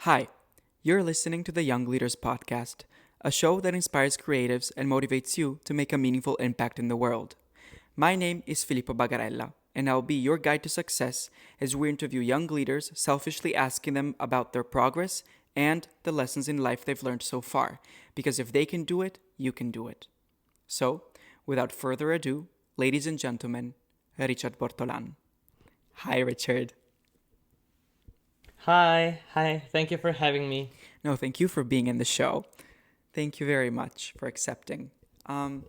Hi, you're listening to the Young Leaders Podcast, a show that inspires creatives and motivates you to make a meaningful impact in the world. My name is Filippo Bagarella, and I'll be your guide to success as we interview young leaders, selfishly asking them about their progress and the lessons in life they've learned so far. Because if they can do it, you can do it. So, without further ado, ladies and gentlemen, Richard Bortolan. Hi, Richard. Hi. Thank you for having me. No, thank you for being in the show. Thank you very much for accepting. Um,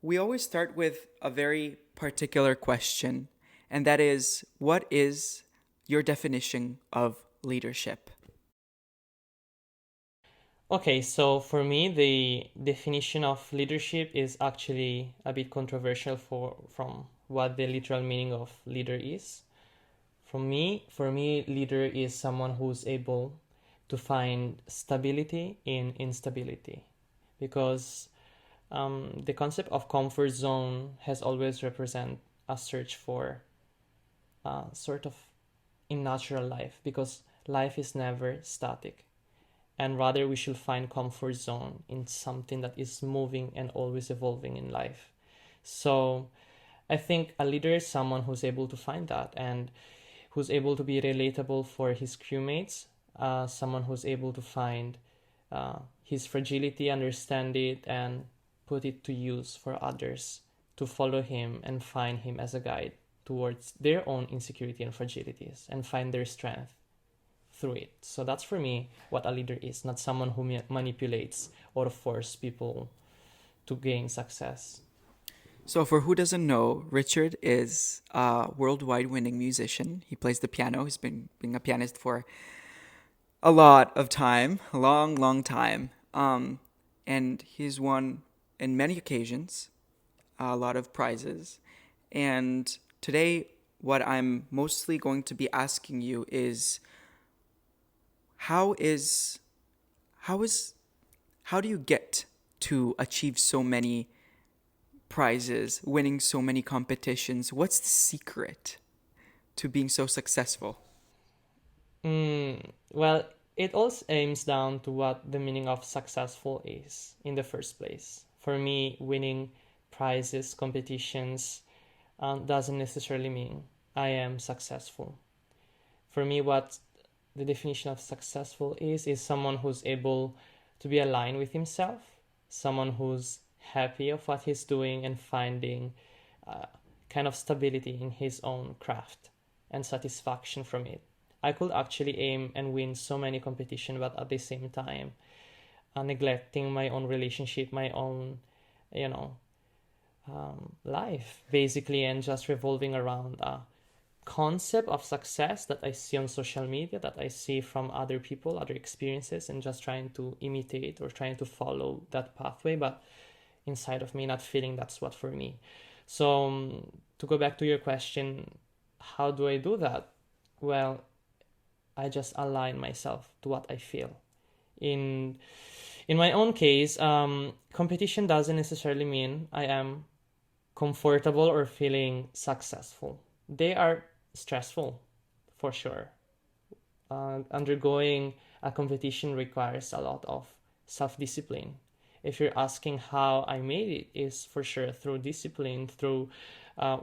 we always start with a very particular question, and that is what is your definition of leadership? Okay, so for me, the definition of leadership is actually a bit controversial from what the literal meaning of leader is. For me, leader is someone who's able to find stability in instability, because the concept of comfort zone has always represent a search for sort of in natural life, because life is never static, and rather we should find comfort zone in something that is moving and always evolving in life. So I think a leader is someone who's able to find that, and who's able to be relatable for his crewmates, someone who's able to find his fragility, understand it, and put it to use for others to follow him and find him as a guide towards their own insecurity and fragilities and find their strength through it. So that's for me what a leader is, not someone who manipulates or force people to gain success. So, for who doesn't know, Richard is a worldwide winning musician. He plays the piano. He's been being a pianist for a lot of time, a long, long time. And he's won in many occasions a lot of prizes. And today, what I'm mostly going to be asking you is how is how is how do you get to achieve so many prizes, winning so many competitions? What's the secret to being so successful? Well, it all aims down to what the meaning of successful is in the first place. For me, winning prizes, competitions, doesn't necessarily mean I am successful. For me, what the definition of successful is someone who's able to be aligned with himself, someone who's happy of what he's doing and finding uh, kind of stability in his own craft and satisfaction from it. I could actually aim and win so many competition, but at the same time, neglecting my own relationship, my own, you know, life basically, and just revolving around concept of success that I see on social media, that I see from other people, other experiences, and just trying to imitate or trying to follow that pathway, but inside of me, not feeling that's what for me. So, to go back to your question, how do I do that? Well, I just align myself to what I feel. In in my own case, competition doesn't necessarily mean I am comfortable or feeling successful. They are stressful, for sure. Undergoing a competition requires a lot of self discipline. If you're asking how I made it, is for sure through discipline, through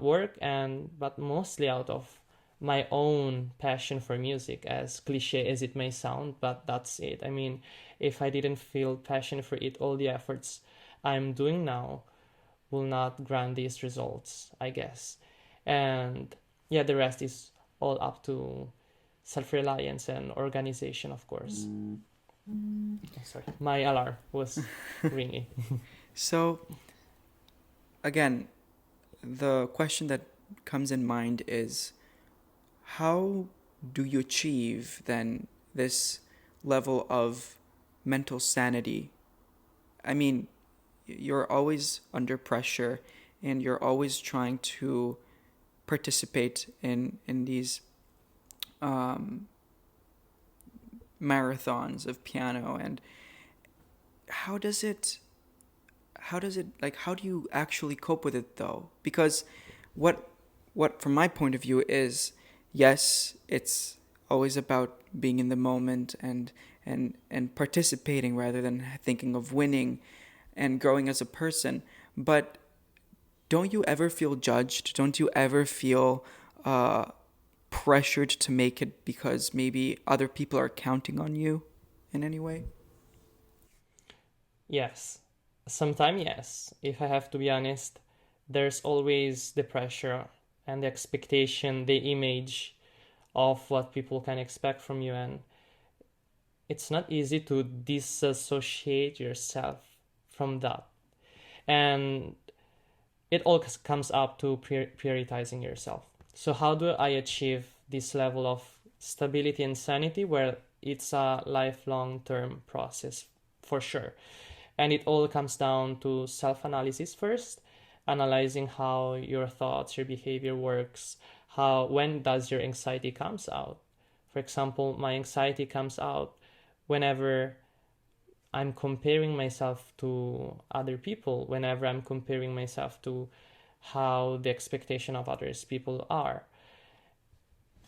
work, and but mostly out of my own passion for music, as cliche as it may sound, but that's it. I mean, if I didn't feel passion for it, all the efforts I'm doing now will not grant these results, I guess. And yeah, the rest is all up to self reliance and organization, of course. Oh, sorry, my alarm was ringing. So, again, the question that comes in mind is how do you achieve then this level of mental sanity? I mean, you're always under pressure and you're always trying to participate in these um, marathons of piano. And how does it how do you actually cope with it though? Because what what from my point of view is, yes, it's always about being in the moment and participating rather than thinking of winning and growing as a person. But don't you ever feel judged? Don't you ever feel uh, pressured to make it because maybe other people are counting on you in any way? Yes. Sometimes, yes. If I have to be honest, there's always the pressure and the expectation, the image of what people can expect from you. And it's not easy to disassociate yourself from that. And it all comes up to prioritizing yourself. So, how do I achieve this level of stability and sanity? Well, it's a lifelong term process for sure. And it all comes down to self analysis first, analyzing how your thoughts, your behavior works, how when does your anxiety comes out. For example, my anxiety comes out whenever I'm comparing myself to other people, whenever I'm comparing myself to how the expectation of others people are.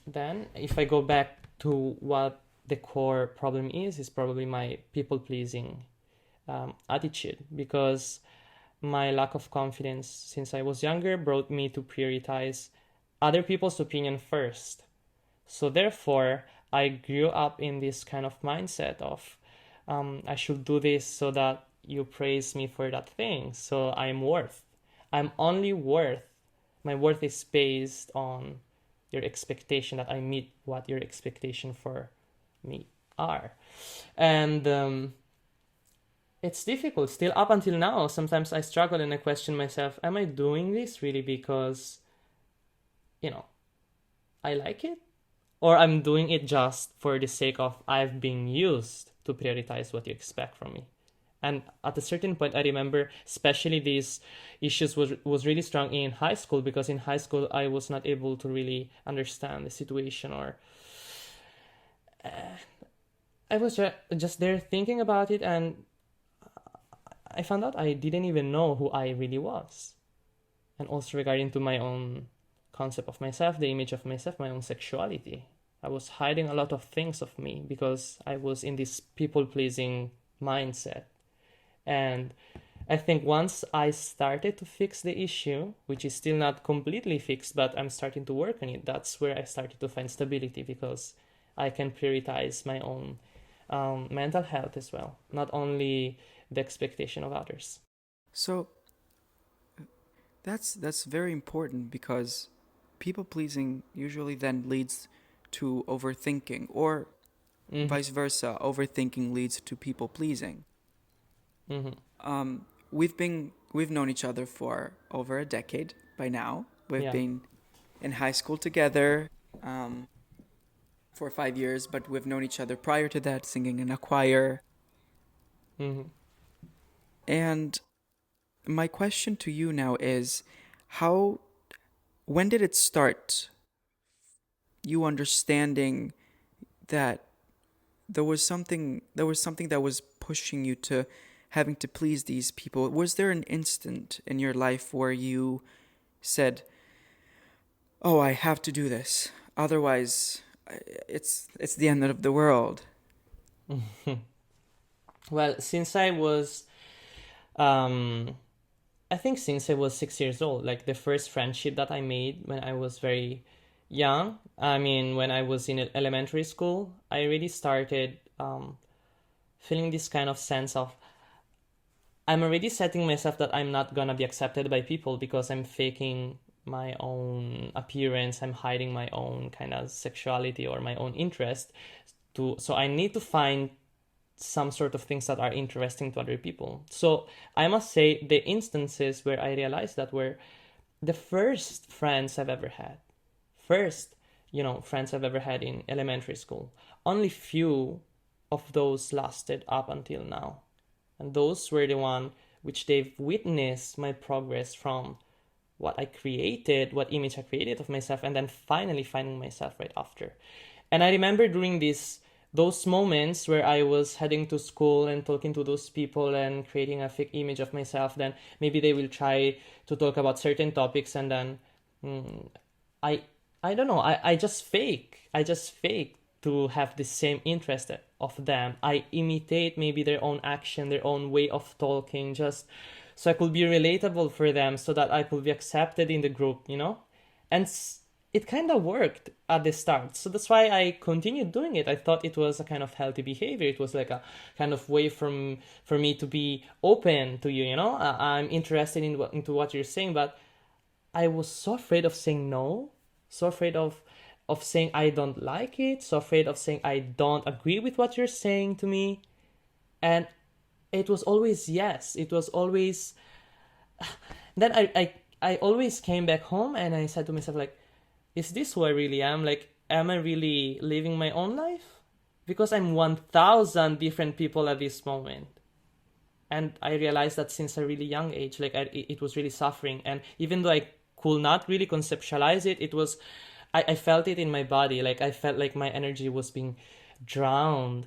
Then, if I go back to what the core problem is probably my people pleasing attitude, because my lack of confidence since I was younger brought me to prioritize other people's opinion first. So, therefore, I grew up in this kind of mindset of I should do this so that you praise me for that thing. So I'm worth. I'm only worth. My worth is based on your expectation that I meet what your expectation for me are. And it's difficult. Still up until now, sometimes I struggle and I question myself, am I doing this really because, you know, I like it? Or I'm doing it just for the sake of I've been used to prioritize what you expect from me. And at a certain point, I remember, especially these issues was really strong in high school, because in high school I was not able to really understand the situation, or I was just there thinking about it, and I found out I didn't even know who I really was, and also regarding to my own concept of myself, the image of myself, my own sexuality. I was hiding a lot of things of me because I was in this people pleasing mindset. And I think once I started to fix the issue, which is still not completely fixed, but I'm starting to work on it, that's where I started to find stability, because I can prioritize my own mental health as well, not only the expectation of others. So that's very important because people pleasing usually then leads to overthinking, or Mm-hmm. vice versa. Overthinking leads to people pleasing. Mm-hmm. We've known each other for over a decade by now. We've Yeah. been in high school together um, for 5 years, but we've known each other prior to that, singing in a choir. Mm-hmm. And my question to you now is, how when did it start? You understanding that there was something that was pushing you to having to please these people. Was there an instant in your life where you said, "Oh, I have to do this. Otherwise, it's the end of the world." Well, since I was, um, I think since I was 6 years old, like the first friendship that I made when I was very young, I mean, when I was in elementary school, I really started feeling this kind of sense of I'm already setting myself that I'm not gonna be accepted by people because I'm faking my own appearance, I'm hiding my own kind of sexuality or my own interest. So I need to find some sort of things that are interesting to other people. So I must say the instances where I realized that were the first friends I've ever had. First, friends I've ever had in elementary school. Only few of those lasted up until now. And those were the one which they've witnessed my progress from what I created, what image I created of myself, and then finally finding myself right after. And I remember during those moments where I was heading to school and talking to those people and creating a fake image of myself, then maybe they will try to talk about certain topics, and then I I don't know, I just fake. I just fake to have the same interest of them. I imitate maybe their own action, their own way of talking, just so I could be relatable for them, so that I could be accepted in the group, And it kind of worked at the start. So that's why I continued doing it. I thought it was a kind of healthy behavior. It was like a kind of way for me to be open to you, I'm interested into what you're saying, but I was so afraid of saying no, so afraid of saying I don't like it, so afraid of saying I don't agree with what you're saying to me. And it was always yes. It was always then I always came back home and I said to myself, like, is this who I really am? Like, am I really living my own life? Because I'm 1,000 different people at this moment. And I realized that since a really young age, like it was really suffering. And even though I could not really conceptualize it, I felt it in my body. Like I felt like my energy was being drowned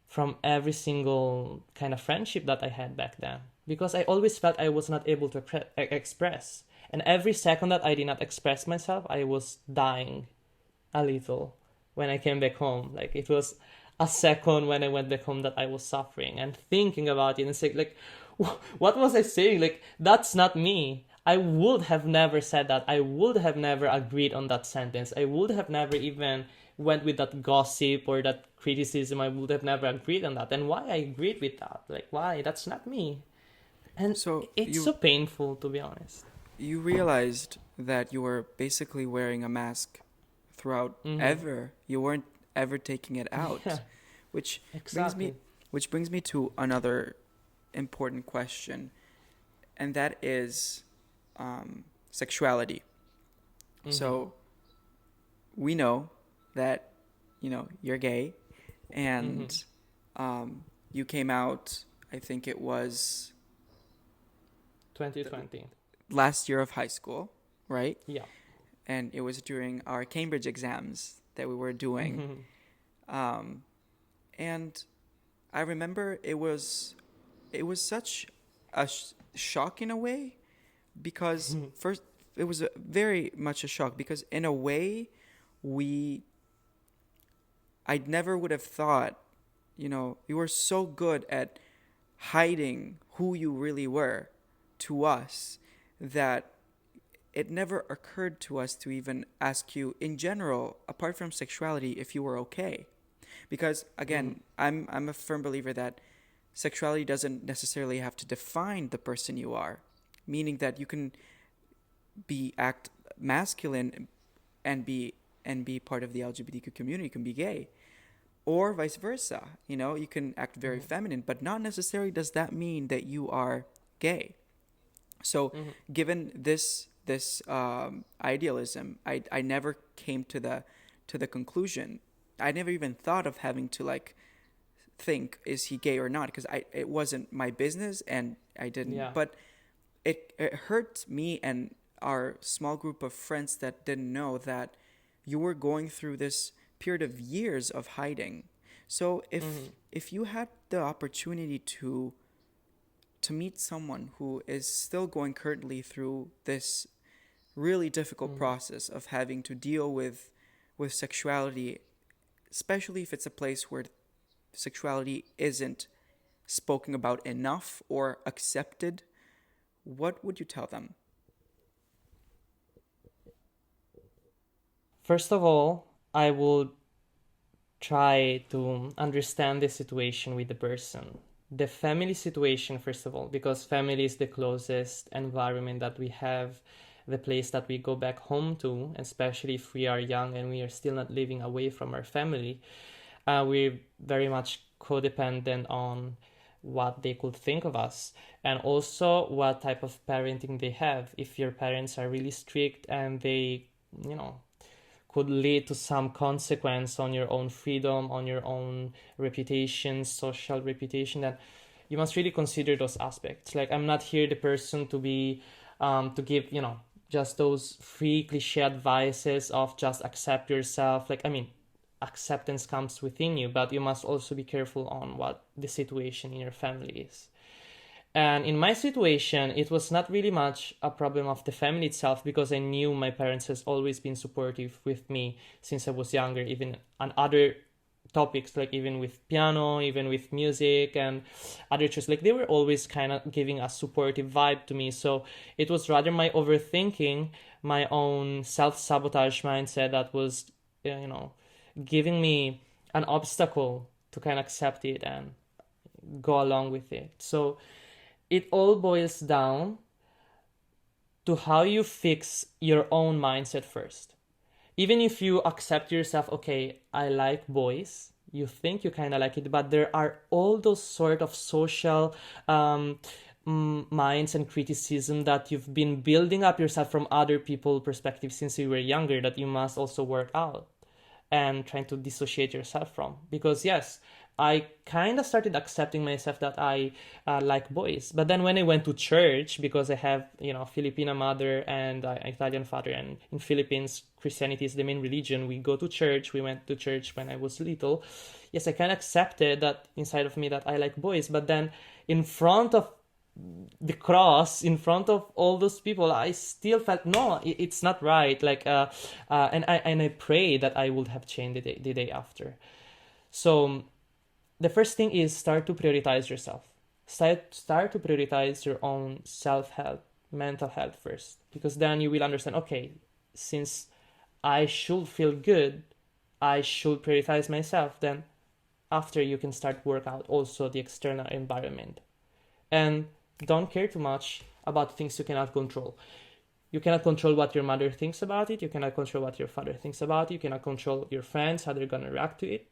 from every single kind of friendship that I had back then. Because I always felt I was not able to express. And every second that I did not express myself, I was dying a little when I came back home. Like it was a second when I went back home that I was suffering and thinking about it and saying, like, what was I saying? Like, that's not me. I would have never said that. I would have never agreed on that sentence. I would have never even went with that gossip or that criticism. I would have never agreed on that. And why I agreed with that? Like, why? That's not me. And So it's so painful, to be honest. you realized that you were basically wearing a mask throughout ever. You weren't ever taking it out, Yeah, which exactly. brings me to another important question, and that is sexuality. So we know that you're gay, and you came out. I think it was 2020. last year of high school, right? Yeah. And it was during our Cambridge exams that we were doing. And I remember it was such a shock in a way, because first it was very much a shock, because in a way I never would have thought, you were so good at hiding who you really were to us, that it never occurred to us to even ask you in general, apart from sexuality, if you were okay. Because again, I'm a firm believer that sexuality doesn't necessarily have to define the person you are, meaning that you can act masculine and be part of the LGBTQ community, you can be gay, or vice versa. You can act very feminine, but not necessarily does that mean that you are gay. So given this idealism, I never came to the conclusion. I never even thought of having to think, is he gay or not, because it wasn't my business, and I didn't. Yeah. But it hurt me and our small group of friends that didn't know that you were going through this period of years of hiding. So if you had the opportunity to meet someone who is still going currently through this really difficult process of having to deal with sexuality, especially if it's a place where sexuality isn't spoken about enough or accepted, what would you tell them? First of all, I would try to understand the situation with the person. The family situation, first of all, because family is the closest environment that we have, the place that we go back home to, especially if we are young and we are still not living away from our family. We're very much codependent on what they could think of us, and also what type of parenting they have. If your parents are really strict and they, could lead to some consequence on your own freedom, on your own reputation, social reputation, then you must really consider those aspects. Like, I'm not here the person to be, to give, just those free cliche advices of just accept yourself. Acceptance comes within you, but you must also be careful on what the situation in your family is. And in my situation, it was not really much a problem of the family itself, because I knew my parents has always been supportive with me since I was younger, even on other topics, like even with piano, even with music and other choices. Like they were always kind of giving a supportive vibe to me. So it was rather my overthinking, my own self-sabotage mindset that was, giving me an obstacle to kind of accept it and go along with it. So it all boils down to how you fix your own mindset first. Even if you accept yourself, okay, I like boys, you think you kind of like it, but there are all those sort of social minds and criticism that you've been building up yourself from other people perspective since you were younger, that you must also work out and trying to dissociate yourself from. Because yes, I kind of started accepting myself that I like boys, but then when I went to church, because I have Filipino mother and Italian father, and in Philippines Christianity is the main religion. We go to church. We went to church when I was little. Yes, I kind of accepted that inside of me that I like boys, but then in front of the cross, in front of all those people, I still felt no, it's not right. Like and I pray that I would have changed the day after. So the first thing is start to prioritize yourself. Start to prioritize your own self-health, mental health first, because then you will understand, okay, since I should feel good, I should prioritize myself. Then after, you can start work out also the external environment. And don't care too much about things you cannot control. You cannot control what your mother thinks about it. You cannot control what your father thinks about it. You cannot control your friends, how they're going to react to it.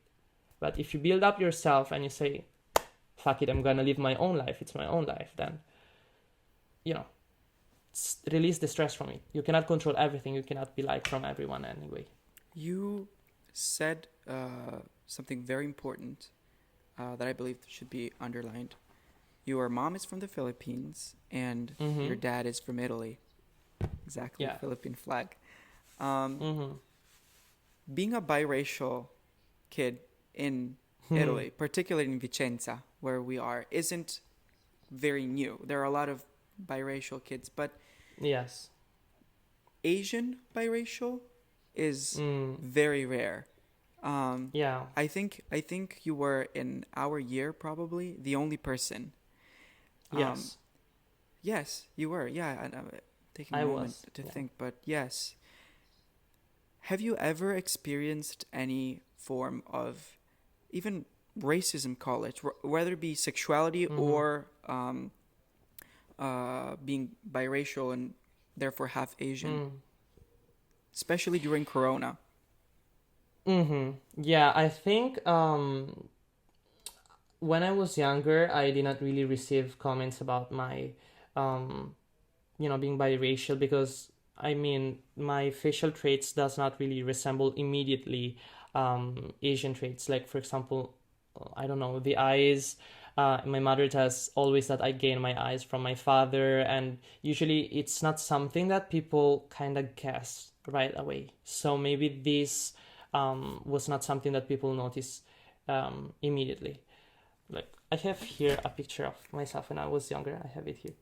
But if you build up yourself and you say, fuck it, I'm going to live my own life, it's my own life, then, release the stress from it. You cannot control everything. You cannot be like from everyone anyway. You said something very important that I believe should be underlined. Your mom is from the Philippines and your dad is from Italy. Exactly, Yeah. Philippine flag. Being a biracial kid in Italy, particularly in Vicenza, where we are, isn't very new. There are a lot of biracial kids, but Yes. Asian biracial is very rare. Yeah. I think you were in our year probably the only person. Yes. Yes, you were. Yeah, and I'm taking a I moment was. to Yeah. think, but yes. Have you ever experienced any form of even racism, call it, whether it be sexuality or being biracial and therefore half Asian, especially during Corona? Yeah, I think when I was younger, I did not really receive comments about my um, being biracial, because I mean my facial traits does not really resemble immediately Asian traits. Like for example, I don't know, the eyes. My mother has always that I gain my eyes from my father, and usually it's not something that people kind of guess right away. So maybe this was not something that people notice immediately. Like I have here a picture of myself when I was younger. I have it here.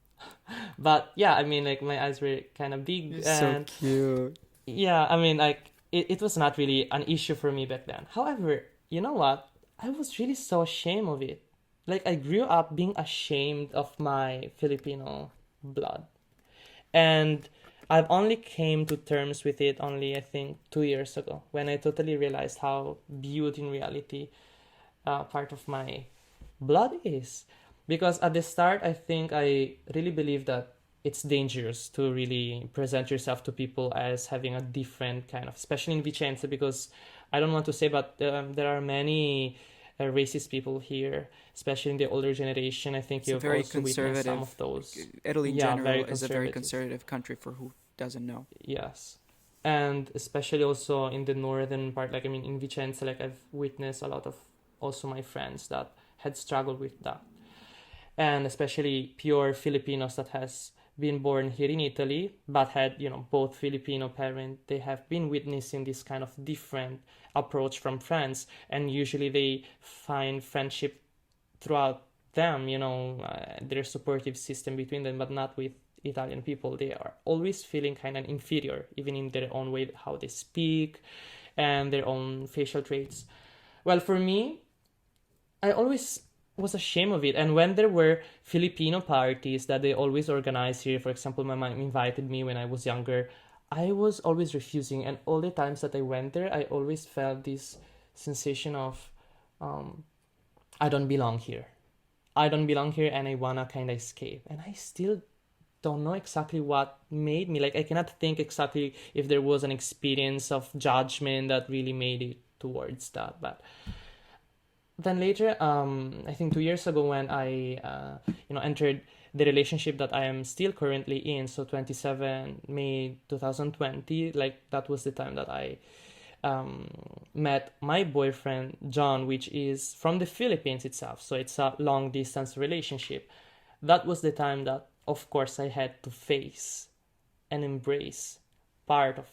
But yeah, I mean, like my eyes were kind of big, You're so and cute. yeah, I mean, like it was not really an issue for me back then. However, you know what? I was really so ashamed of it. Like I grew up being ashamed of my Filipino blood, and I've only came to terms with it only, I think, 2 years ago, when I totally realized how beauty in reality part of my blood is. Because at the start, I think I really believe that it's dangerous to really present yourself to people as having a different kind of, especially in Vicenza, because I don't want to say, but there are many racist people here, especially in the older generation. I think It's a you've very also witnessed some of conservative. those. Italy in Yeah, general very is a very conservative. conservative country for who doesn't know. Yes. And especially also in the northern part, like I mean in Vicenza, like I've witnessed a lot of also my friends that had struggled with that. And especially pure Filipinos that has been born here in Italy but had, both Filipino parents, they have been witnessing this kind of different approach from friends, and usually they find friendship throughout them, their supportive system between them, but not with Italian people. They are always feeling kind of inferior, even in their own way, how they speak and their own facial traits. Well, for me, I always was ashamed of it. And when there were Filipino parties that they always organize here, for example, my mom invited me when I was younger, I was always refusing. And all the times that I went there, I always felt this sensation of, um, I don't belong here. I don't belong here and I wanna kind of escape. And I still don't know exactly what made me. Like, I cannot think exactly if there was an experience of judgment that really made it towards that. But then later, I think 2 years ago when I, entered the relationship that I am still currently in, so 27 May 2020, like that was the time that I met my boyfriend John, which is from the Philippines itself. So it's a long distance relationship. That was the time that, of course, I had to face and embrace part of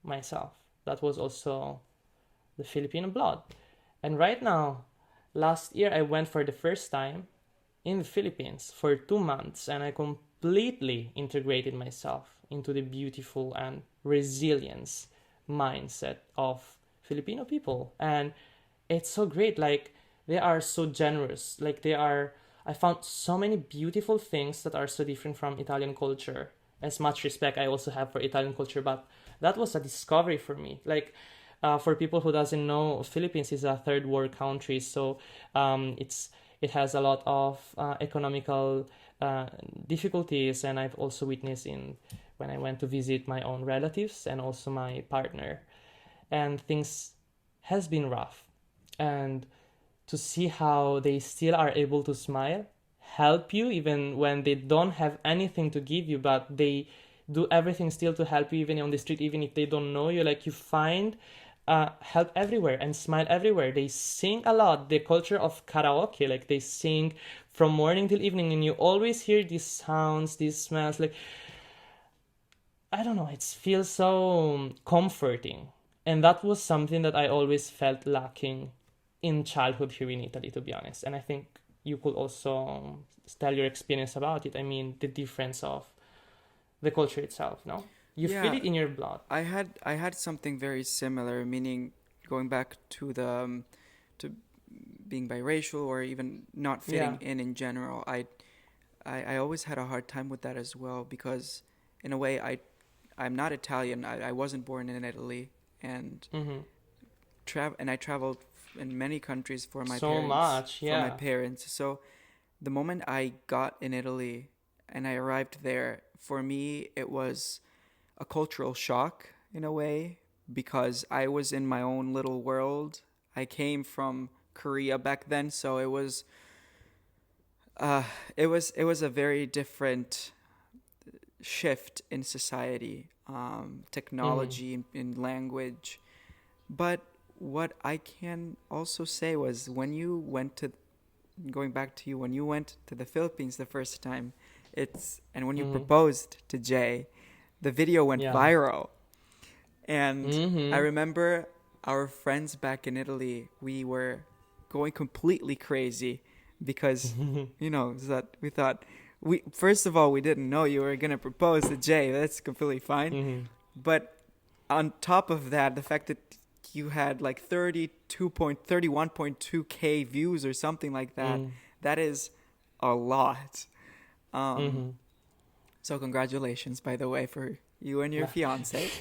myself. That was also the Filipino blood. And right now, last year, I went for the first time in the Philippines for 2 months and I completely integrated myself into the beautiful and resilience mindset of Filipino people. And it's so great. Like, they are so generous. Like, I found so many beautiful things that are so different from Italian culture. As much respect I also have for Italian culture, but that was a discovery for me. Like, for people who doesn't know, Philippines is a third world country, so it has a lot of economical difficulties, and I've also witnessed in when I went to visit my own relatives and also my partner, and things has been rough, and to see how they still are able to smile, help you even when they don't have anything to give you, but they do everything still to help you even on the street, even if they don't know you. Like, you find help everywhere and smile everywhere. They sing a lot. The culture of karaoke, like they sing from morning till evening, and you always hear these sounds, these smells. Like, I don't know, it feels so comforting. And that was something that I always felt lacking in childhood here in Italy, to be honest. And I think you could also tell your experience about it. I mean, the difference of the culture itself, no? You feel Yeah, it in your blood. I had something very similar, meaning going back to the to being biracial or even not fitting Yeah. in general. I always had a hard time with that as well because in a way I'm not Italian. I wasn't born in Italy and Mm-hmm. I traveled in many countries So much, for my yeah. parents. So the moment I got in Italy and I arrived there, for me it was a cultural shock in a way because I was in my own little world. I came from Korea back then, so uh, it was a very different shift in society, Mm-hmm. technology, in language. But what I can also say was when you went to going back to you when you went to the Philippines the first time, and when you Mm-hmm. proposed to Jay, the video went Yeah. viral. And I Mm-hmm. remember our friends back in Italy, we were going completely crazy because, that we thought, we first of all, we didn't know you were going to propose to Jay. That's completely fine. Mm-hmm. But on top of that, the fact that you had like 31.2K views or something like that, Mm-hmm. that is a lot. Um, Mm-hmm. so congratulations, by the way, for you and your fiance.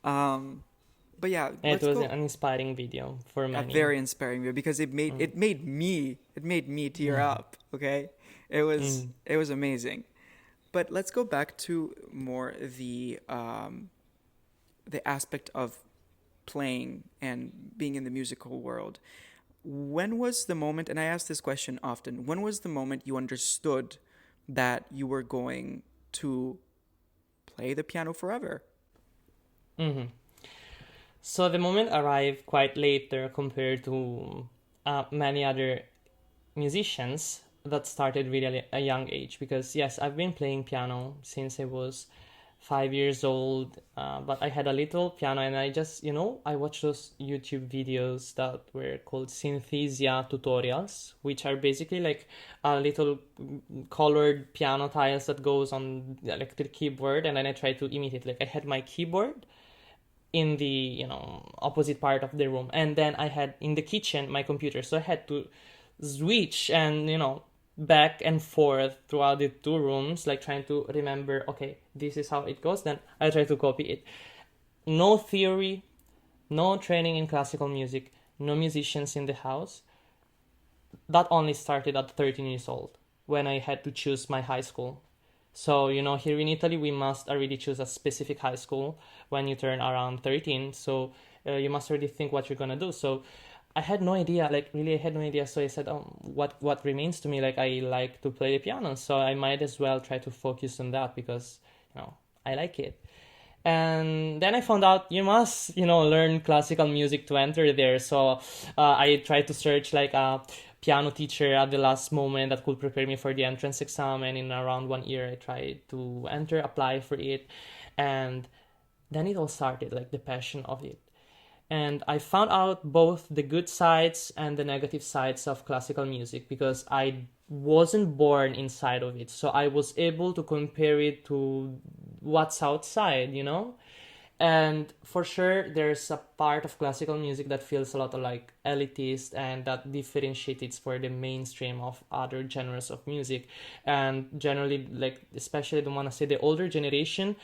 Um, but yeah, It let's was go. an inspiring video for A many. very inspiring video because Mm. it made me tear Mm. up. Okay, it was Mm. it was amazing. But let's go back to more the aspect of playing and being in the musical world. When was the moment? And I ask this question often. When was the moment you understood that you were going to play the piano forever? Mm-hmm. So the moment arrived quite later compared to many other musicians that started really at a young age, because yes, I've been playing piano since I was 5 years old, but I had a little piano and I just, I watched those YouTube videos that were called Synthesia tutorials, which are basically like a little colored piano tiles that goes on the electric keyboard, and then I try to imitate. Like, I had my keyboard in the opposite part of the room, and then I had in the kitchen my computer, so I had to switch and back and forth throughout the two rooms, like trying to remember, okay, this is how it goes, then I try to copy it. No theory, no training in classical music, no musicians in the house. That only started at 13 years old when I had to choose my high school. So, here in Italy, we must already choose a specific high school when you turn around 13. So, you must already think what you're going to do. So, I had no idea, like, really, I had no idea. So, I said, what remains to me? Like, I like to play the piano. So, I might as well try to focus on that because, I like it. And then I found out you must learn classical music to enter there. So I tried to search like a piano teacher at the last moment that could prepare me for the entrance exam, and in around 1 year I tried to enter, apply for it, and then it all started, like the passion of it. And I found out both the good sides and the negative sides of classical music because I wasn't born inside of it. So I was able to compare it to what's outside. And for sure, there's a part of classical music that feels a lot of like elitist and that differentiates it for the mainstream of other genres of music. And generally, like, especially the one I say, the older generation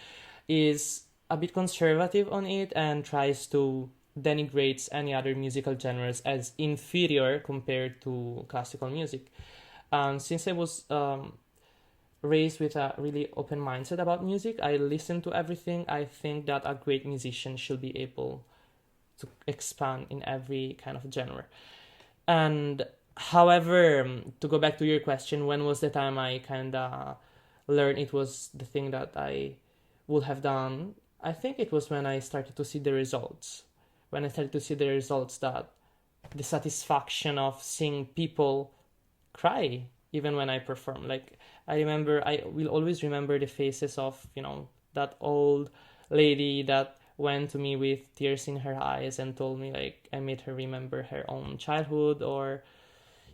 is a bit conservative on it and tries to denigrates any other musical genres as inferior compared to classical music. Since I was raised with a really open mindset about music, I listen to everything. I think that a great musician should be able to expand in every kind of genre. And however, to go back to your question, when was the time I kind of learned it was the thing that I would have done? I think it was when I started to see the results. When I started to see the results, that the satisfaction of seeing people cry even when I perform. Like, I will always remember the faces of, that old lady that went to me with tears in her eyes and told me, like, I made her remember her own childhood, or,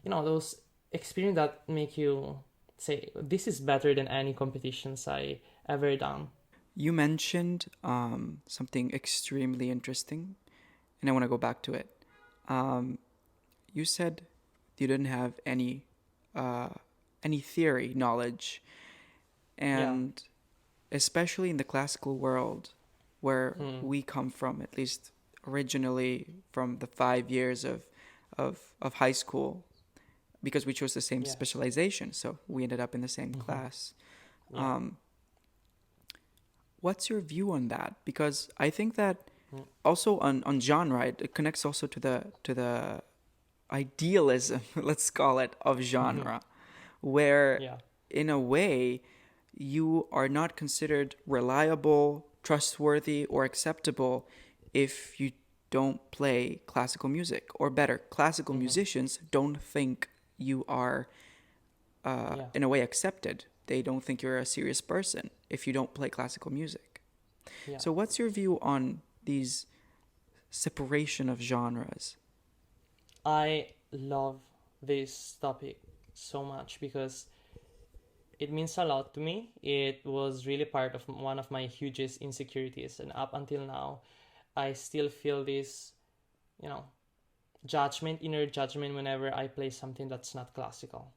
those experiences that make you say, this is better than any competitions I ever done. You mentioned something extremely interesting, and I want to go back to it. Um, you said you didn't have uh, any theory knowledge, Yeah. and especially in the classical world, where Hmm. we come from, at least originally from the 5 years of high school, because we chose the same Yes. specialization, so we ended up in the same Hmm. class. Yeah. Um, what's your view on that? Because I think that Mm. also on genre, it connects also to the idealism, let's call it, of Hmm. genre, where Yeah. in a way you are not considered reliable, trustworthy, or acceptable if you don't play classical music. Or better, classical Hmm. musicians don't think you are, Yeah. in a way, accepted. They don't think you're a serious person if you don't play classical music. Yeah. So, what's your view on these separation of genres? I love this topic so much because it means a lot to me. It was really part of one of my hugest insecurities, and up until now, I still feel this, you know, inner judgment whenever I play something that's not classical.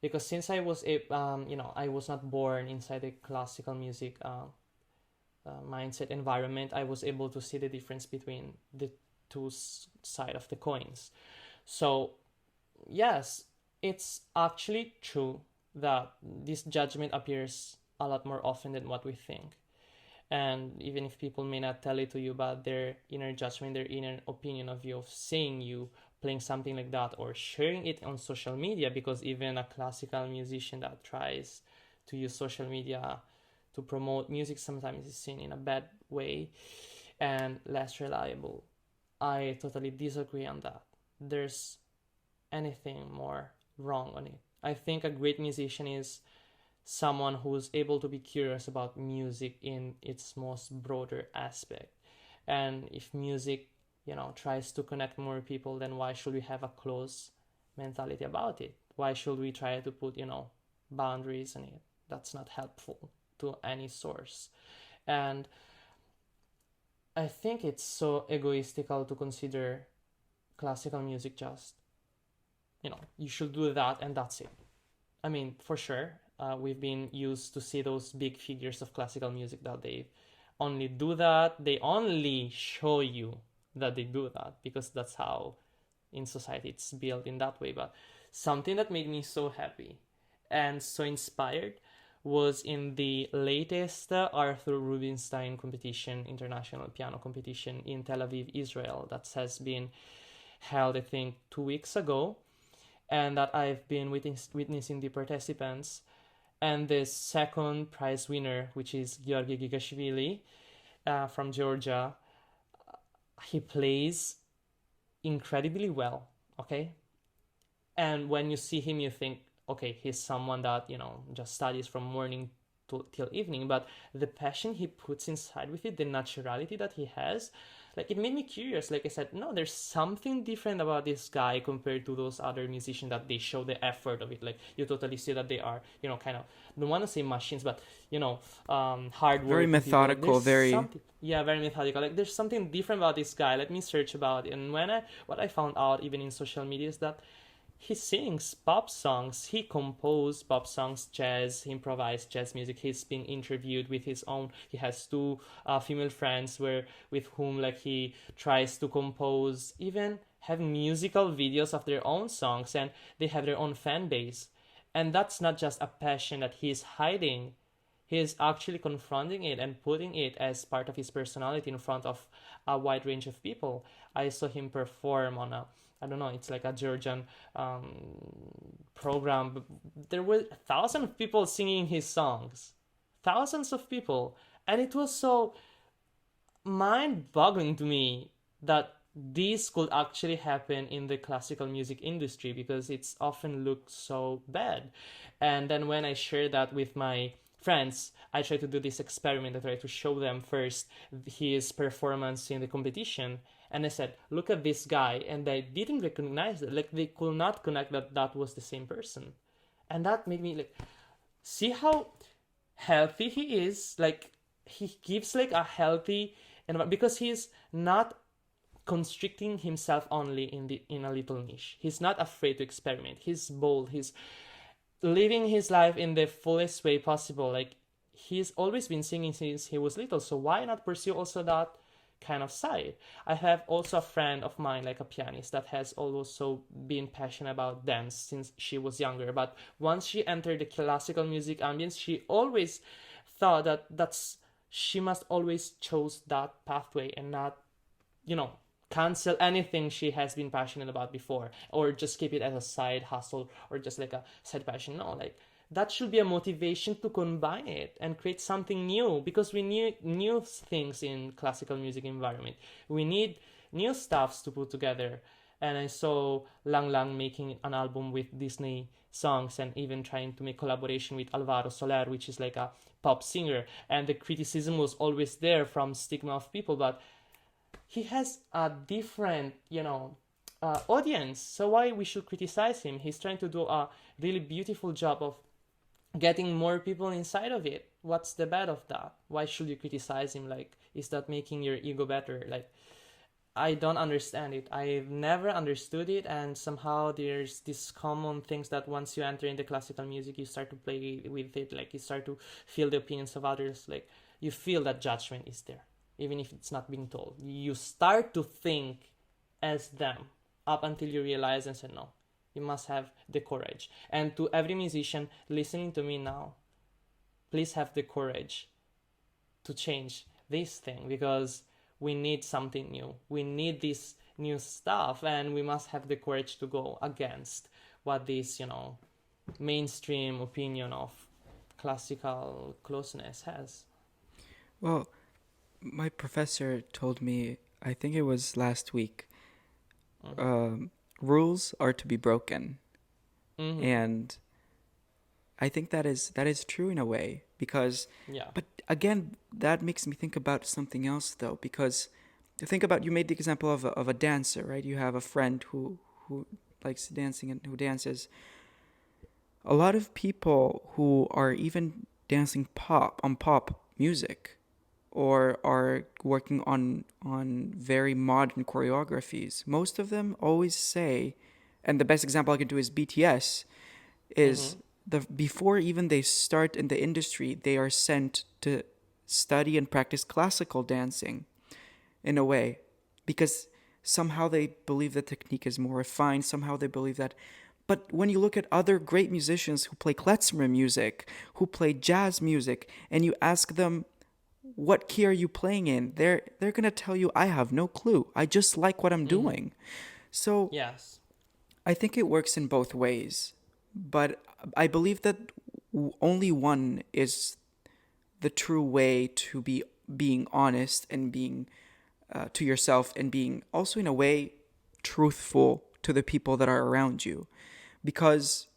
Because since I was not born inside a classical music mindset environment, I was able to see the difference between the two side of the coins. So yes, it's actually true that this judgment appears a lot more often than what we think. And even if people may not tell it to you, but their inner judgment, their inner opinion of you, of seeing you playing something like that or sharing it on social media, because even a classical musician that tries to use social media to promote music sometimes is seen in a bad way and less reliable. I totally disagree on that. There's anything more wrong on it. I think a great musician is someone who's able to be curious about music in its most broader aspect. And if music, tries to connect more people, then why should we have a close mentality about it? Why should we try to put, boundaries on it? That's not helpful to any source. And I think it's so egoistical to consider classical music just, you should do that and that's it. I mean, for sure, we've been used to see those big figures of classical music that they only do that. They only show you that they do that because that's how in society it's built in that way. But something that made me so happy and so inspired was in the latest Arthur Rubinstein competition, international piano competition in Tel Aviv, Israel, that has been held, I think, 2 weeks ago, and that I've been witnessing the participants. And the second prize winner, which is Georgi Gigashvili from Georgia, he plays incredibly well. Okay, and when you see him, you think, okay, he's someone that just studies from morning till evening. But the passion he puts inside with it, the naturality that he has, like it made me curious. Like I said, no, there's something different about this guy compared to those other musicians that they show the effort of it. Like you totally see that they are, kind of, I don't want to say machines, but Very hardworking people. Like methodical, there's very. something, yeah, very methodical. Like there's something different about this guy. Let me search about it. And what I found out even in social media is that he sings pop songs. He composed pop songs, jazz, he improvised jazz music. He's been interviewed with his own. He has two female friends with whom like he tries to compose, even have musical videos of their own songs, and they have their own fan base. And that's not just a passion that he's hiding. He is actually confronting it and putting it as part of his personality in front of a wide range of people. I saw him perform on I don't know, it's like a Georgian program. There were thousands of people singing his songs, thousands of people, and it was so mind-boggling to me that this could actually happen in the classical music industry because it's often looked so bad. And then when I share that with my friends, I try to do this experiment. I try to show them first his performance in the competition, and I said, "Look at this guy," and they didn't recognize it. Like they could not connect that that was the same person, and that made me like see how healthy he is. Like he gives like a healthy, and because he's not constricting himself only in a little niche. He's not afraid to experiment. He's bold. He's living his life in the fullest way possible. Like he's always been singing since he was little, so why not pursue also that kind of side? I have also a friend of mine, like a pianist, that has also been passionate about dance since she was younger. But once she entered the classical music ambience, she always thought that that's she must always chose that pathway and not, you know, cancel anything she has been passionate about before or just keep it as a side hustle or just like a side passion. No, like that should be a motivation to combine it and create something new because we need new things in classical music environment. We need new stuffs to put together. And I saw Lang Lang making an album with Disney songs and even trying to make collaboration with Alvaro Soler, which is like a pop singer. And the criticism was always there from stigma of people, but he has a different, audience. So why we should criticize him? He's trying to do a really beautiful job of getting more people inside of it. What's the bad of that? Why should you criticize him? Like, is that making your ego better? Like, I don't understand it. I've never understood it, and somehow there's this common things that once you enter into classical music, you start to play with it. Like, you start to feel the opinions of others. Like, you feel that judgment is there even if it's not being told. You start to think as them up until you realize and say, no, you must have the courage. And to every musician listening to me now, please have the courage to change this thing because we need something new. We need this new stuff, and we must have the courage to go against what this, mainstream opinion of classical closeness has. Well, my professor told me, I think it was last week, Mm-hmm. rules are to be broken. Mm-hmm. And I think that is true in a way because, Yeah. but again, that makes me think about something else though, because think about, you made the example of a dancer, right? You have a friend who likes dancing and who dances. A lot of people who are even dancing pop music, or are working on very modern choreographies, most of them always say, and the best example I can do is BTS, is Mm-hmm. before even they start in the industry, they are sent to study and practice classical dancing in a way, because somehow they believe the technique is more refined, somehow they believe that. But when you look at other great musicians who play klezmer music, who play jazz music, and you ask them, what key are you playing in? They're going to tell you, I have no clue. I just like what I'm Mm-hmm. doing. So Yes. I think it works in both ways. But I believe that only one is the true way to be being honest and being to yourself, and being also in a way truthful to the people that are around you. Because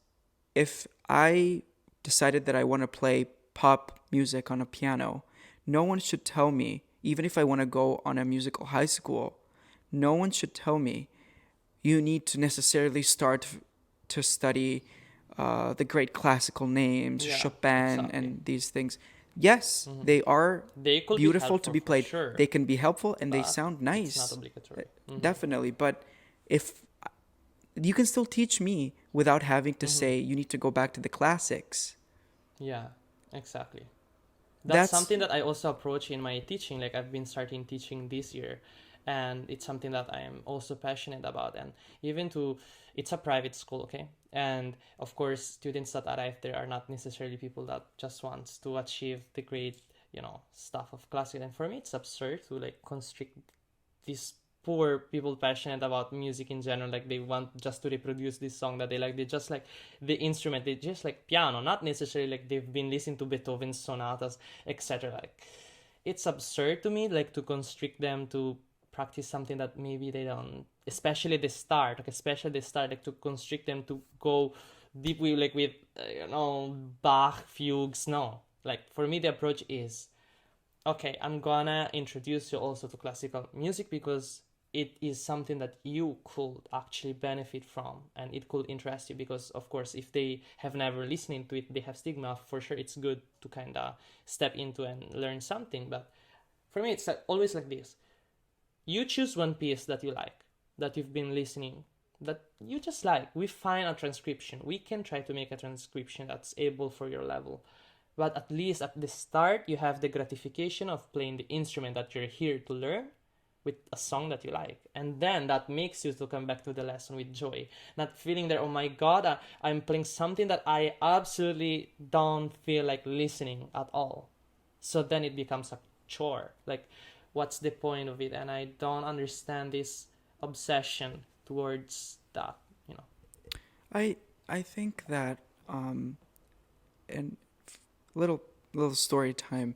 if I decided that I want to play pop music on a piano, no one should tell me, even if I want to go on a musical high school, no one should tell me you need to necessarily start to study the great classical names, Yeah, Chopin, exactly. and these things. Yes, Mm-hmm. they are They could be beautiful to helpful be for played. sure, They can be helpful and they but sound it's not nice, obligatory. Mm-hmm. definitely. But if you can still teach me without having to Mm-hmm. say you need to go back to the classics. Yeah, exactly. That's That's something that I also approach in my teaching. Like I've been starting teaching this year, and it's something that I am also passionate about. And even to, it's a private school, okay? And of course, students that arrive there are not necessarily people that just wants to achieve the great, stuff of classical. And for me, it's absurd to like constrict these poor people passionate about music in general, like they want just to reproduce this song that they like. They just like the instrument, they just like piano, not necessarily like they've been listening to Beethoven's sonatas, etc. Like it's absurd to me, like to constrict them to practice something that maybe they don't, especially the start, like especially the start, like to constrict them to go deep with like with Bach fugues. No, like for me the approach is, okay, I'm gonna introduce you also to classical music because it is something that you could actually benefit from and it could interest you, because of course if they have never listened to it, they have stigma. For sure it's good to kind of step into and learn something. But for me it's like always like this: you choose one piece that you like, that you've been listening, that you just like. We find a transcription, we can try to make a transcription that's able for your level, but at least at the start you have the gratification of playing the instrument that you're here to learn with a song that you like, and then that makes you to come back to the lesson with joy, not feeling there, oh my god, I'm playing something that I absolutely don't feel like listening at all. So then it becomes a chore. Like, what's the point of it? And I don't understand this obsession towards that, you know. I I think that um and little little story time.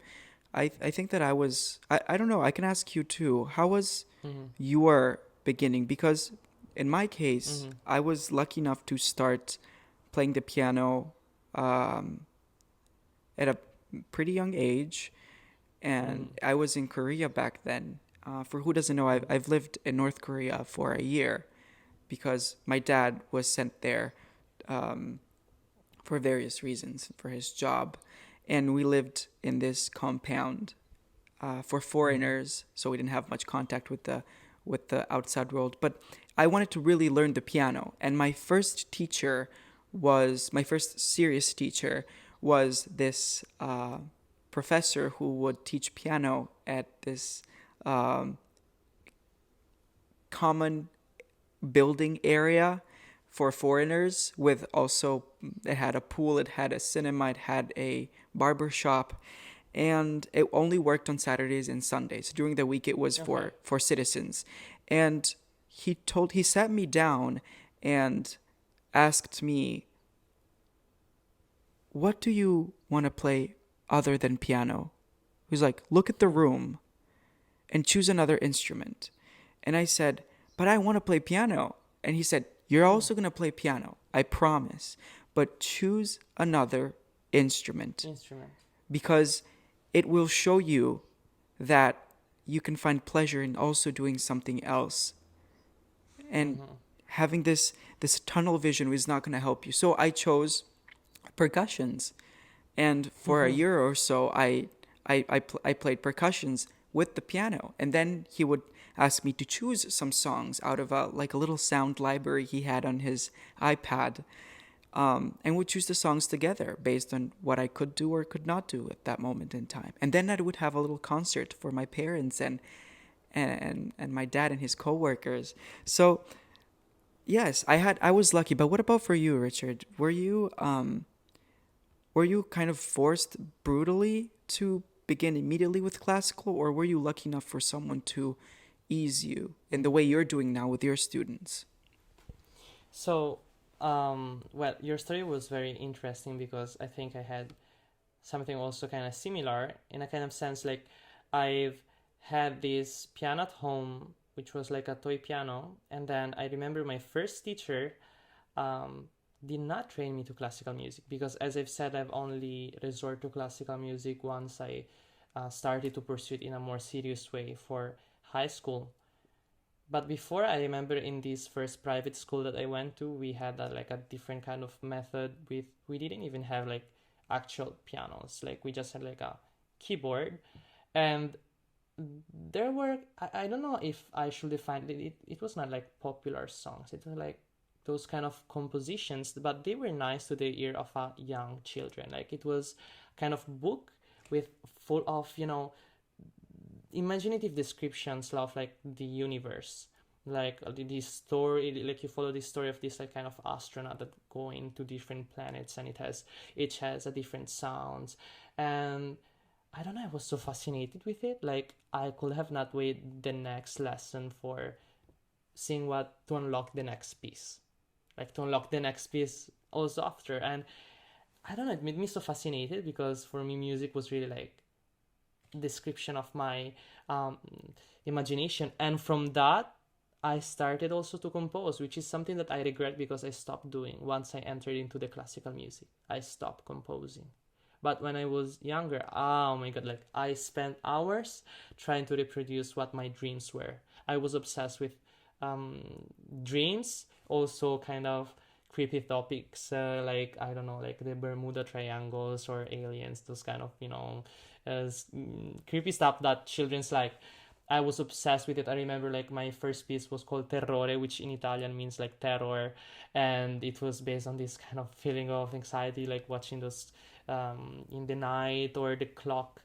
I think that I don't know, I can ask you too. How was Mm-hmm. your beginning? Because in my case, Mm-hmm. I was lucky enough to start playing the piano at a pretty young age, Mm-hmm. and I was in Korea back then. For who doesn't know, I've lived in North Korea for a year because my dad was sent there um, for various reasons for his job, and we lived in this compound for Mm-hmm. foreigners, so we didn't have much contact with the outside world. But I wanted to really learn the piano, and my first serious teacher was this professor who would teach piano at this um, common building area for foreigners, with also, it had a pool, it had a cinema, it had a barber shop, and it only worked on Saturdays and Sundays. During the week it was Okay. for citizens. And he sat me down and asked me, what do you want to play other than piano? He was like, look at the room and choose another instrument. And I said, but I want to play piano. And he said, you're Mm-hmm. also going to play piano, I promise. But choose another instrument, Instrument. because it will show you that you can find pleasure in also doing something else. And Mm-hmm. having this tunnel vision is not going to help you. So I chose percussions. And for a Mm-hmm. year or so, I I played percussions with the piano, and then he would ask me to choose some songs out of a little sound library he had on his iPad, and we'd choose the songs together based on what I could do or could not do at that moment in time. And then I would have a little concert for my parents and my dad and his coworkers. So yes, I was lucky. But what about for you, Richard? Were you kind of forced brutally to begin immediately with classical, or were you lucky enough for someone to ease you in the way you're doing now with your students? So, well, your story was very interesting because I think I had something also kind of similar in a kind of sense. Like, I've had this piano at home, which was like a toy piano, and then I remember my first teacher um, did not train me to classical music because, as I've said, I've only resort to classical music once I started to pursue it in a more serious way for high school. But before, I remember in this first private school that I went to, we had like a different kind of method. With we didn't even have like actual pianos. Like we just had like a keyboard, and there were I don't know if I should define it. It was not like popular songs. It was like those kind of compositions, but they were nice to the ear of a young children. Like it was kind of book with full of imaginative descriptions of like the universe, like this story, like you follow the story of this like kind of astronaut that going to different planets, and each has a different sounds. And I don't know, I was so fascinated with it. Like I could have not wait the next lesson for seeing what to unlock the next piece, like to unlock the next piece also after. And I don't know, it made me so fascinated because for me music was really like description of my um, imagination. And from that, I started also to compose, which is something that I regret because I stopped doing once I entered into the classical music. I stopped composing. But when I was younger, oh my god, like I spent hours trying to reproduce what my dreams were. I was obsessed with um, dreams, also kind of creepy topics, like I don't know, like the Bermuda Triangles or aliens, those kind of creepy stuff that children's like. I was obsessed with it. I remember like my first piece was called Terrore, which in Italian means like terror, and it was based on this kind of feeling of anxiety, like watching those in the night or the clock,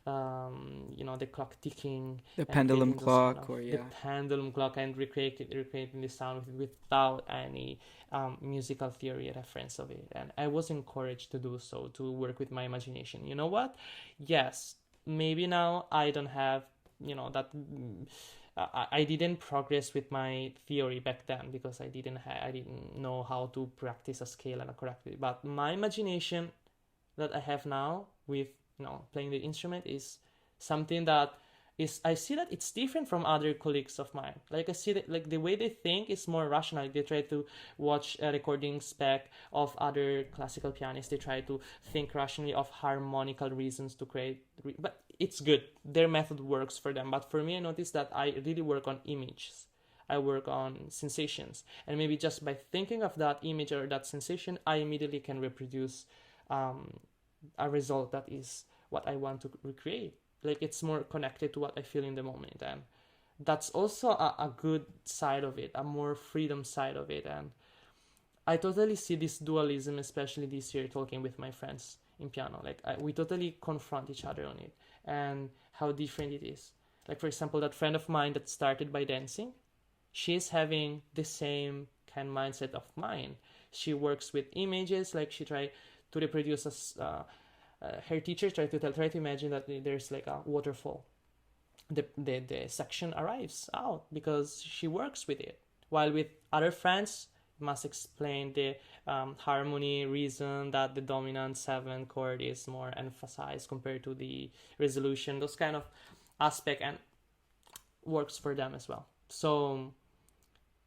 the clock ticking The and pendulum creating those kind clock, of or the yeah. pendulum clock and recreating the sound without any musical theory reference of it. And I was encouraged to do so, to work with my imagination. You know what? Yes, maybe now I don't have that I didn't progress with my theory back then because I didn't know how to practice a scale and a correctly. But my imagination that I have now with playing the instrument is something that is I see that it's different from other colleagues of mine. Like I see that like the way they think is more rational. Like, they try to watch a recording spec of other classical pianists. They try to think rationally of harmonical reasons to create. But it's good. Their method works for them. But for me, I noticed that I really work on images. I work on sensations, and maybe just by thinking of that image or that sensation, I immediately can reproduce um, a result that is what I want to recreate. Like it's more connected to what I feel in the moment, and that's also a good side of it, a more freedom side of it. And I totally see this dualism, especially this year, talking with my friends in piano. Like we totally confront each other on it and how different it is. Like for example, that friend of mine that started by dancing, she's having the same kind of mindset of mine. She works with images, like she try to reproduce her teacher try to imagine that there's like a waterfall. The section arrives out because she works with it. While with other friends, must explain the harmony reason that the dominant seventh chord is more emphasized compared to the resolution, those kind of aspect, and works for them as well. So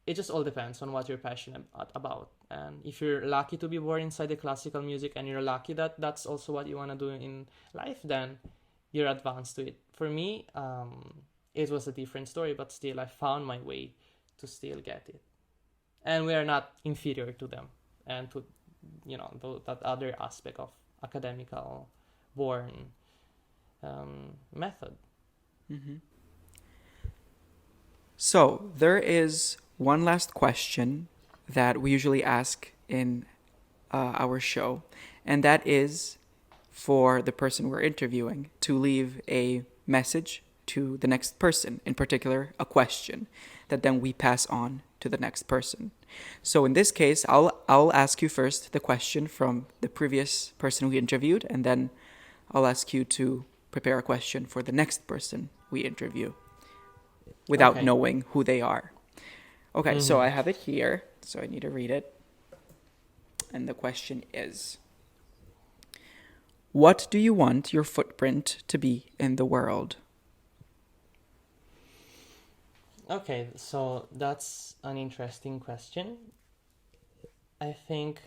it just all depends on what you're passionate about. And if you're lucky to be born inside the classical music and you're lucky that that's also what you want to do in life, then you're advanced to it. For me, it was a different story, but still I found my way to still get it. And we are not inferior to them and to that other aspect of academical born method. So, there is one last question that we usually ask in our show, and that is for the person we're interviewing to leave a message to the next person, in particular, a question that then we pass on to the next person. So in this case, I'll ask you first the question from the previous person we interviewed, and then I'll ask you to prepare a question for the next person we interview without Okay. knowing who they are. Okay, so Mm-hmm. I have it here, so I need to read it. And the question is, what do you want your footprint to be in the world? Okay, so that's an interesting question. I think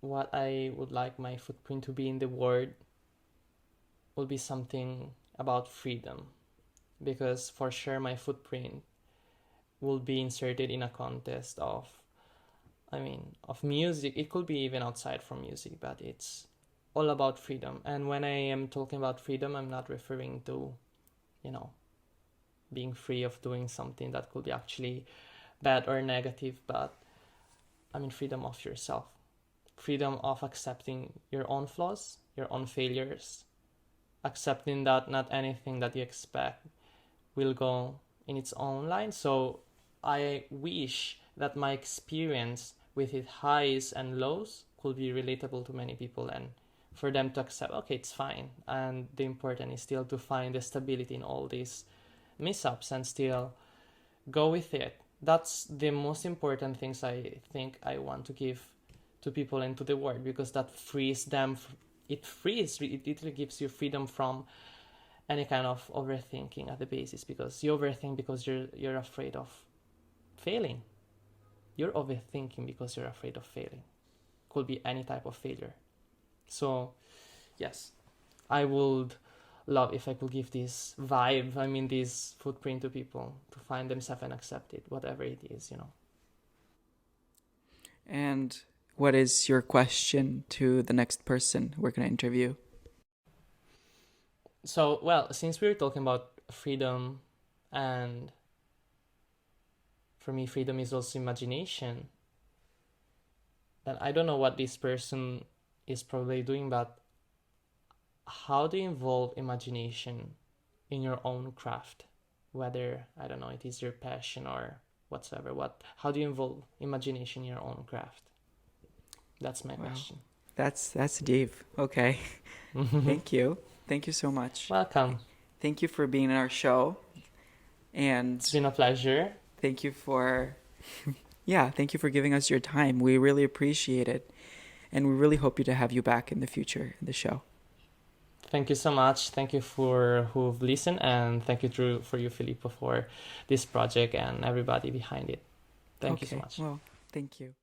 what I would like my footprint to be in the world will be something about freedom, because for sure my footprint will be inserted in a contest of, I mean, of music. It could be even outside from music, but it's all about freedom. And when I am talking about freedom, I'm not referring to, you know, being free of doing something that could be actually bad or negative, but I mean freedom of yourself, freedom of accepting your own flaws, your own failures, accepting that not anything that you expect will go in its own line. So I wish that my experience with its highs and lows could be relatable to many people, and for them to accept, okay, it's fine. And the important is still to find the stability in all these mishaps and still go with it. That's the most important things I think I want to give to people and to the world, because that frees them. It literally gives you freedom from any kind of overthinking at the basis, because you overthink because you're afraid of failing. You're overthinking because you're afraid of failing. Could be any type of failure. So yes, I would love if I could give this vibe, I mean this footprint to people to find themselves and accept it, whatever it is. And what is your question to the next person we're going to interview? So, well, since we were talking about freedom, and for me, freedom is also imagination, and I don't know what this person is probably doing, but how do you involve imagination in your own craft? Whether, I don't know, it is your passion or whatsoever. How do you involve imagination in your own craft? That's my Wow, question. that's deep. Okay, thank you. Thank you so much. Welcome. Thank you for being in our show. And It's been a pleasure. thank you for, yeah, thank you for giving us your time. We really appreciate it. And we really hope to have you back in the future in the show. Thank you so much. Thank you for who've listened, and thank you for you, Filippo, for this project and everybody behind it. Thank you so Okay, much. well, thank you.